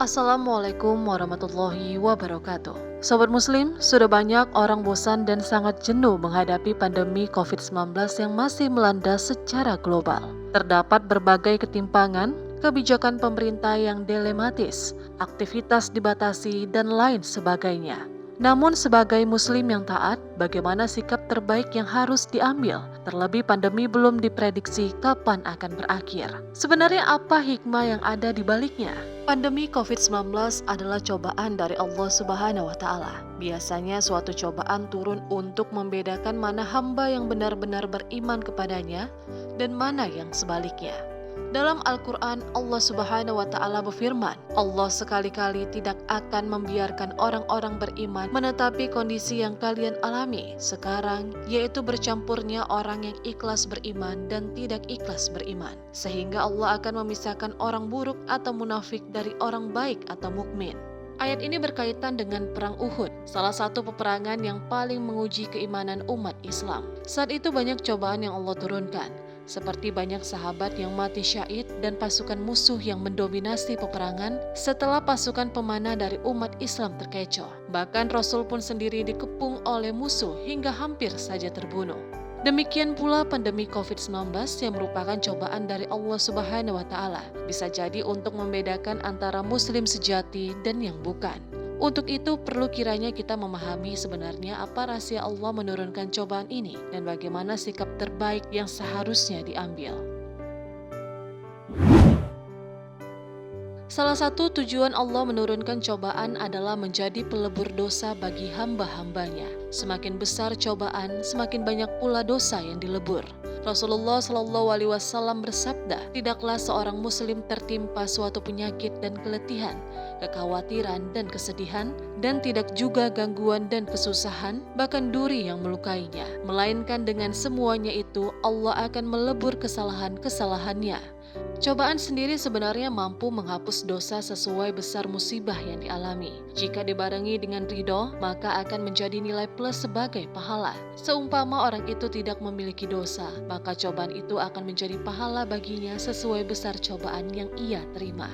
Assalamualaikum warahmatullahi wabarakatuh. Sobat Muslim, sudah banyak orang bosan dan sangat jenuh menghadapi pandemi COVID-19 yang masih melanda secara global. Terdapat berbagai ketimpangan, kebijakan pemerintah yang dilematis, aktivitas dibatasi, dan lain sebagainya. Namun sebagai Muslim yang taat, bagaimana sikap terbaik yang harus diambil? Terlebih pandemi belum diprediksi kapan akan berakhir. Sebenarnya apa hikmah yang ada di baliknya? Pandemi COVID-19 adalah cobaan dari Allah Subhanahu wa Ta'ala. Biasanya suatu cobaan turun untuk membedakan mana hamba yang benar-benar beriman kepadanya dan mana yang sebaliknya. Dalam Al-Quran, Allah Subhanahu wa Ta'ala berfirman, Allah sekali-kali tidak akan membiarkan orang-orang beriman menetapi kondisi yang kalian alami sekarang, yaitu bercampurnya orang yang ikhlas beriman dan tidak ikhlas beriman. Sehingga Allah akan memisahkan orang buruk atau munafik dari orang baik atau mukmin. Ayat ini berkaitan dengan Perang Uhud, salah satu peperangan yang paling menguji keimanan umat Islam. Saat itu banyak cobaan yang Allah turunkan, seperti banyak sahabat yang mati syahid dan pasukan musuh yang mendominasi peperangan setelah pasukan pemanah dari umat Islam terkecoh. Bahkan Rasul pun sendiri dikepung oleh musuh hingga hampir saja terbunuh. Demikian pula pandemi COVID-19 yang merupakan cobaan dari Allah Subhanahu wa Ta'ala, bisa jadi untuk membedakan antara Muslim sejati dan yang bukan. Untuk itu perlu kiranya kita memahami sebenarnya apa rahasia Allah menurunkan cobaan ini dan bagaimana sikap terbaik yang seharusnya diambil. Salah satu tujuan Allah menurunkan cobaan adalah menjadi pelebur dosa bagi hamba-hambanya. Semakin besar cobaan, semakin banyak pula dosa yang dilebur. Rasulullah SAW bersabda, tidaklah seorang muslim tertimpa suatu penyakit dan keletihan, kekhawatiran dan kesedihan, dan tidak juga gangguan dan kesusahan, bahkan duri yang melukainya. Melainkan dengan semuanya itu, Allah akan melebur kesalahan-kesalahannya. Cobaan sendiri sebenarnya mampu menghapus dosa sesuai besar musibah yang dialami. Jika dibarengi dengan ridho, maka akan menjadi nilai plus sebagai pahala. Seumpama orang itu tidak memiliki dosa, maka cobaan itu akan menjadi pahala baginya sesuai besar cobaan yang ia terima.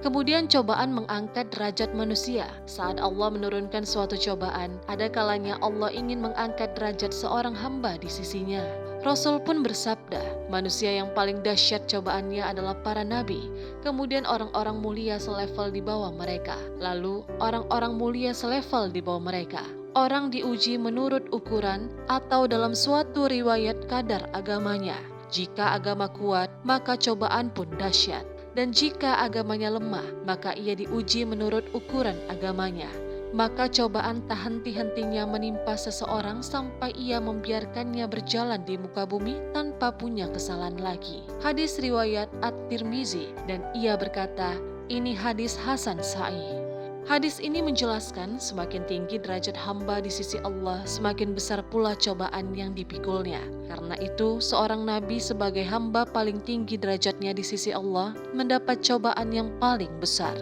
Kemudian cobaan mengangkat derajat manusia. Saat Allah menurunkan suatu cobaan, ada kalanya Allah ingin mengangkat derajat seorang hamba di sisinya. Rasul pun bersabda, manusia yang paling dahsyat cobaannya adalah para nabi, kemudian orang-orang mulia selevel di bawah mereka, lalu orang-orang mulia selevel di bawah mereka. Orang diuji menurut ukuran atau dalam suatu riwayat kadar agamanya. Jika agama kuat, maka cobaan pun dahsyat. Dan jika agamanya lemah, maka ia diuji menurut ukuran agamanya. Maka cobaan tak henti-hentinya menimpa seseorang sampai ia membiarkannya berjalan di muka bumi tanpa punya kesalahan lagi. Hadis riwayat At-Tirmizi, dan ia berkata, ini hadis Hasan Sahih. Hadis ini menjelaskan semakin tinggi derajat hamba di sisi Allah, semakin besar pula cobaan yang dipikulnya. Karena itu, seorang nabi sebagai hamba paling tinggi derajatnya di sisi Allah mendapat cobaan yang paling besar.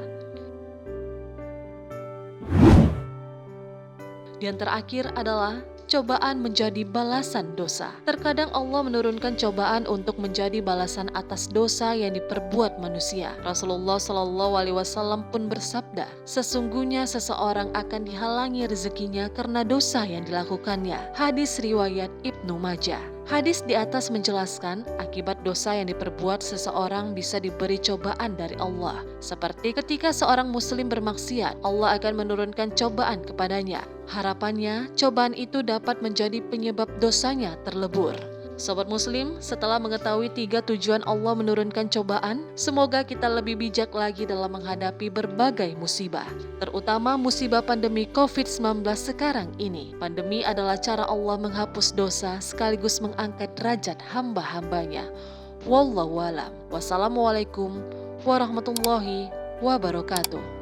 Yang terakhir adalah cobaan menjadi balasan dosa. Terkadang Allah menurunkan cobaan untuk menjadi balasan atas dosa yang diperbuat manusia. Rasulullah SAW pun bersabda, sesungguhnya seseorang akan dihalangi rezekinya karena dosa yang dilakukannya. Hadis riwayat Ibnu Majah. Hadis di atas menjelaskan akibat dosa yang diperbuat seseorang bisa diberi cobaan dari Allah. Seperti ketika seorang muslim bermaksiat, Allah akan menurunkan cobaan kepadanya. Harapannya, cobaan itu dapat menjadi penyebab dosanya terlebur. Sobat Muslim, setelah mengetahui 3 tujuan Allah menurunkan cobaan, semoga kita lebih bijak lagi dalam menghadapi berbagai musibah. Terutama musibah pandemi COVID-19 sekarang ini. Pandemi adalah cara Allah menghapus dosa sekaligus mengangkat derajat hamba-hambanya. Wallahu a'lam. Wassalamualaikum warahmatullahi wabarakatuh.